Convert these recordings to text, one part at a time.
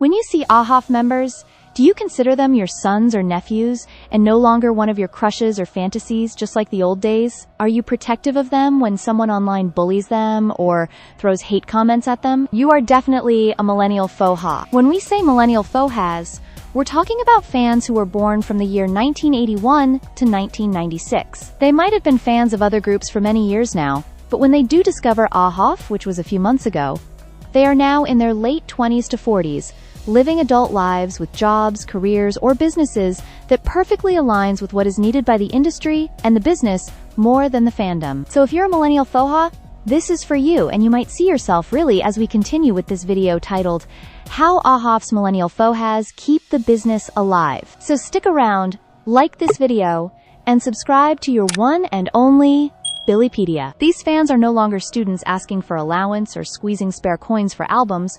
When you see AHOF members, do you consider them your sons or nephews and no longer one of your crushes or fantasies, just like the old days? Are you protective of them when someone online bullies them or throws hate comments at them? You are definitely a Millennial FOHA. When we say Millennial FOHAs, we're talking about fans who were born from the year 1981 to 1996. They might have been fans of other groups for many years now, but when they do discover AHOF, which was a few months ago, they are now in their late 20s to 40s, living adult lives with jobs, careers, or businesses that perfectly aligns with what is needed by the industry and the business more than the fandom. So if you're a Millennial FOHA, this is for you, and you might see yourself really as we continue with this video titled, How AHOF's Millennial FOHAs Keep the Business Alive. So stick around, like this video, and subscribe to your one and only Billypedia. These fans are no longer students asking for allowance or squeezing spare coins for albums,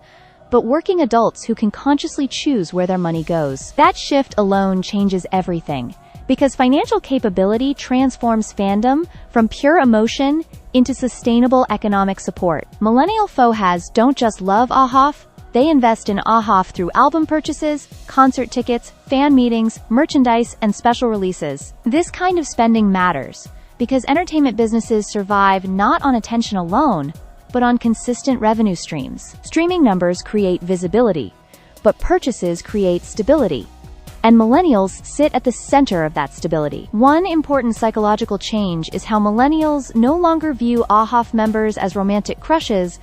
but working adults who can consciously choose where their money goes. That shift alone changes everything, because financial capability transforms fandom from pure emotion into sustainable economic support. Millennial FOHAs don't just love AHOF, they invest in AHOF through album purchases, concert tickets, fan meetings, merchandise, and special releases. This kind of spending matters, because entertainment businesses survive not on attention alone, but on consistent revenue streams. Streaming numbers create visibility, but purchases create stability. And millennials sit at the center of that stability. One important psychological change is how millennials no longer view AHOF members as romantic crushes,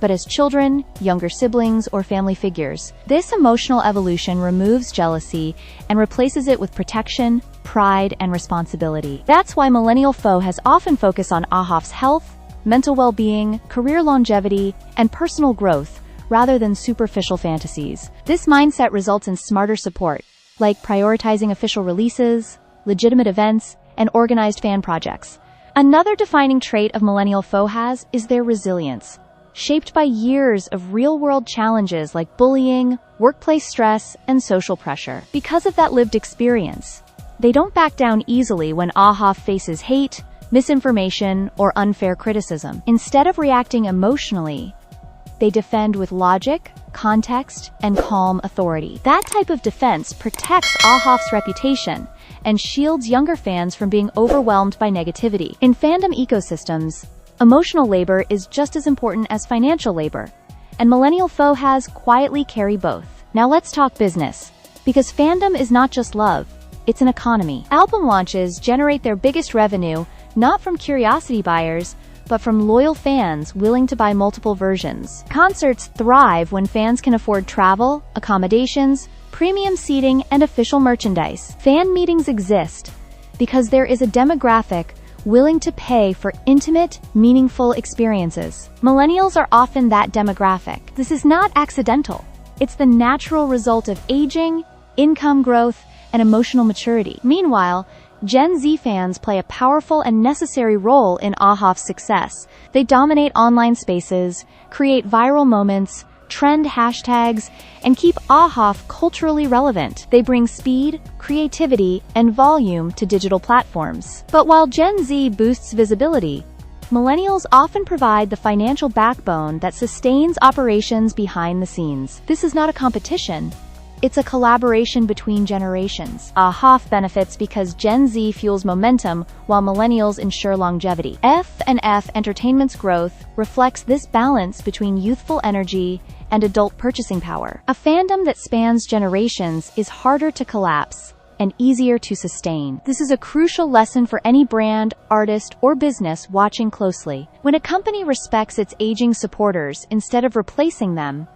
but as children, younger siblings, or family figures. This emotional evolution removes jealousy and replaces it with protection, pride, and responsibility. That's why Millennial FOHAs often focus on AHOF's health, mental well-being, career longevity, and personal growth, rather than superficial fantasies. This mindset results in smarter support, like prioritizing official releases, legitimate events, and organized fan projects. Another defining trait of Millennial FOHAs is their resilience, shaped by years of real-world challenges like bullying, workplace stress, and social pressure. Because of that lived experience, they don't back down easily when AHOF faces hate, misinformation, or unfair criticism. Instead of reacting emotionally, they defend with logic, context, and calm authority. That type of defense protects AHOF's reputation and shields younger fans from being overwhelmed by negativity. In fandom ecosystems, emotional labor is just as important as financial labor, and Millennial FOHAs quietly carry both. Now let's talk business, because fandom is not just love, it's an economy. Album launches generate their biggest revenue not from curiosity buyers, but from loyal fans willing to buy multiple versions. Concerts thrive when fans can afford travel, accommodations, premium seating, and official merchandise. Fan meetings exist because there is a demographic willing to pay for intimate, meaningful experiences. Millennials are often that demographic. This is not accidental. It's the natural result of aging, income growth, and emotional maturity. Meanwhile, Gen Z fans play a powerful and necessary role in AHOF's success. They dominate online spaces, create viral moments, trend hashtags, and keep AHOF culturally relevant. They bring speed, creativity, and volume to digital platforms. But while Gen Z boosts visibility, millennials often provide the financial backbone that sustains operations behind the scenes. This is not a competition. It's a collaboration between generations. AHOF benefits because Gen Z fuels momentum while millennials ensure longevity. F&F Entertainment's growth reflects this balance between youthful energy and adult purchasing power. A fandom that spans generations is harder to collapse and easier to sustain. This is a crucial lesson for any brand, artist, or business watching closely. When a company respects its aging supporters instead of replacing them,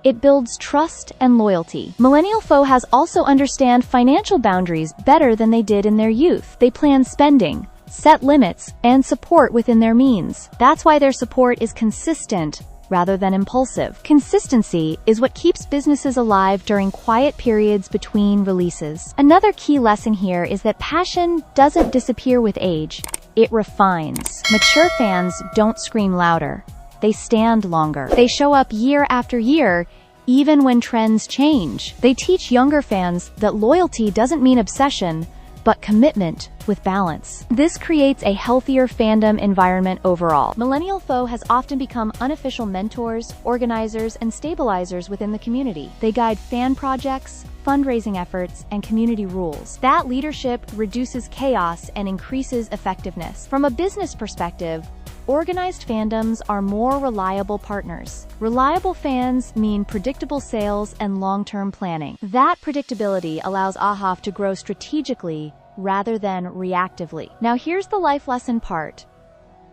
it builds trust and loyalty. Millennial FOHAs also understand financial boundaries better than they did in their youth. They plan spending, set limits, and support within their means. That's why their support is consistent rather than impulsive. Consistency is what keeps businesses alive during quiet periods between releases. Another key lesson here is that passion doesn't disappear with age, it refines. Mature fans don't scream louder. They stand longer. They show up year after year, even when trends change. They teach younger fans that loyalty doesn't mean obsession, but commitment with balance. This creates a healthier fandom environment overall. Millennial FOH has often become unofficial mentors, organizers, and stabilizers within the community. They guide fan projects, fundraising efforts, and community rules. That leadership reduces chaos and increases effectiveness. From a business perspective, organized fandoms are more reliable partners. Reliable fans mean predictable sales and long-term planning. That predictability allows AHOF to grow strategically rather than reactively. Now here's the life lesson part.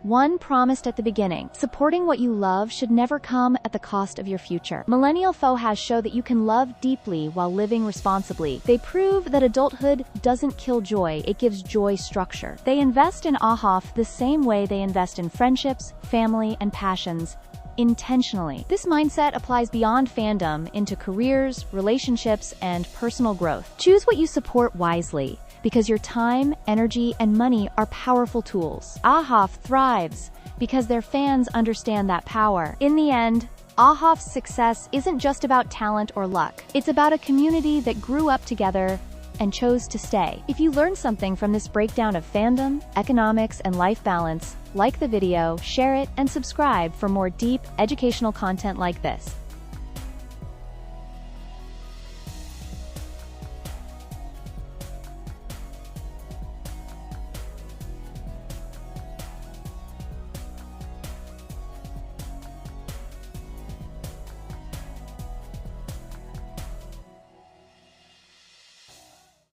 One promised at the beginning: supporting what you love should never come at the cost of your future. Millennial FOHAs show that you can love deeply while living responsibly. They prove that adulthood doesn't kill joy, it gives joy structure. They invest in AHOF the same way they invest in friendships, family, and passions, intentionally. This mindset applies beyond fandom into careers, relationships, and personal growth. Choose what you support wisely, because your time, energy, and money are powerful tools. AHOF thrives because their fans understand that power. In the end, AHOF's success isn't just about talent or luck. It's about a community that grew up together and chose to stay. If you learned something from this breakdown of fandom, economics, and life balance, like the video, share it, and subscribe for more deep, educational content like this.